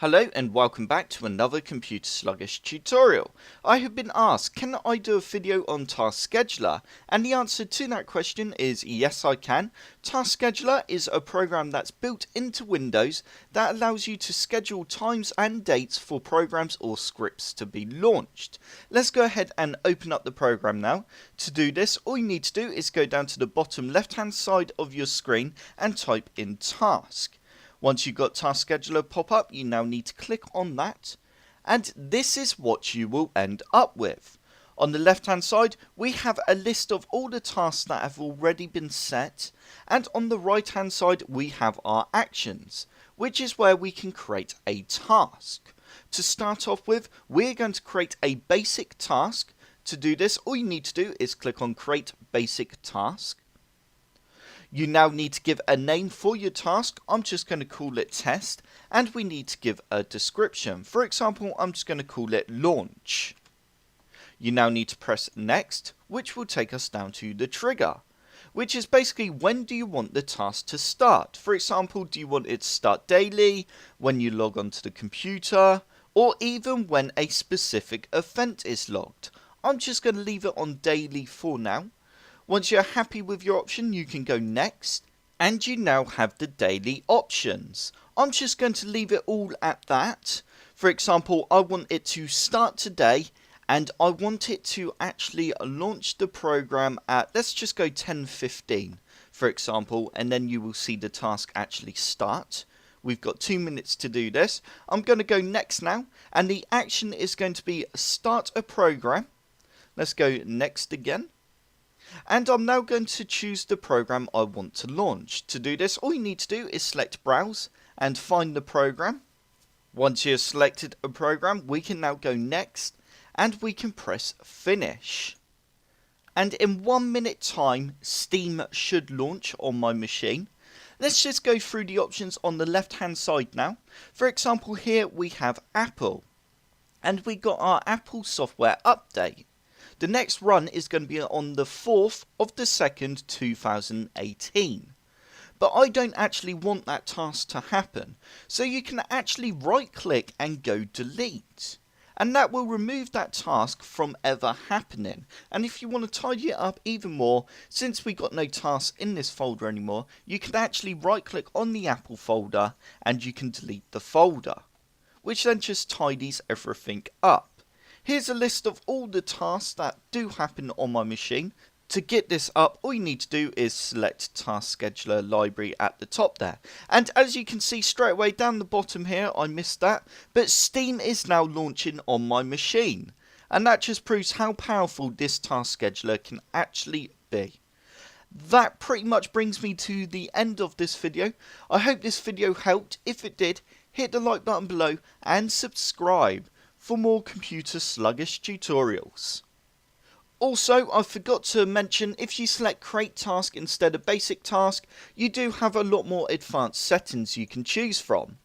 Hello and welcome back to another Computer Sluggish tutorial. I have been asked, can I do a video on Task Scheduler? And the answer to that question is yes, I can. Task Scheduler is a program that's built into Windows that allows you to schedule times and dates for programs or scripts to be launched. Let's go ahead and open up the program now. To do this, all you need to do is go down to the bottom left hand side of your screen and type in Task. Once you've got Task Scheduler pop up, you now need to click on that, and this is what you will end up with. On the left hand side, we have a list of all the tasks that have already been set, and on the right hand side, we have our actions, which is where we can create a task. To start off with, we're going to create a basic task. To do this, all you need to do is click on Create Basic Task. You now need to give a name for your task. I'm just going to call it Test, and we need to give a description. For example, I'm just going to call it Launch. You now need to press Next, which will take us down to the trigger, which is basically when do you want the task to start. For example, do you want it to start daily, when you log onto the computer, or even when a specific event is logged. I'm just going to leave it on daily for now. Once you're happy with your option, you can go next, and you now have the daily options. I'm just going to leave it all at that. For example, I want it to start today, and I want it to actually launch the program at, let's just go 10:15, for example, and then you will see the task actually start. We've got 2 minutes to do this. I'm going to go next now, and the action is going to be start a program. Let's go next again. And I'm now going to choose the program I want to launch. To do this, all you need to do is select Browse and find the program. Once you've selected a program, we can now go next and we can press Finish. And in 1 minute time, Steam should launch on my machine. Let's just go through the options on the left hand side now. For example, here we have Apple, and we got our Apple software update. The next run is going to be on the 4th of the 2nd, 2018. But I don't actually want that task to happen. So you can actually right click and go delete. And that will remove that task from ever happening. And if you want to tidy it up even more, since we got no tasks in this folder anymore, you can actually right click on the Apple folder and you can delete the folder, which then just tidies everything up. Here's a list of all the tasks that do happen on my machine. To get this up, all you need to do is select Task Scheduler Library at the top there. And as you can see straight away down the bottom here, I missed that, but Steam is now launching on my machine. And that just proves how powerful this Task Scheduler can actually be. That pretty much brings me to the end of this video. I hope this video helped. If it did, hit the like button below and subscribe for more computer sluggish tutorials. Also, I forgot to mention, if you select Create Task instead of Basic Task, you do have a lot more advanced settings you can choose from.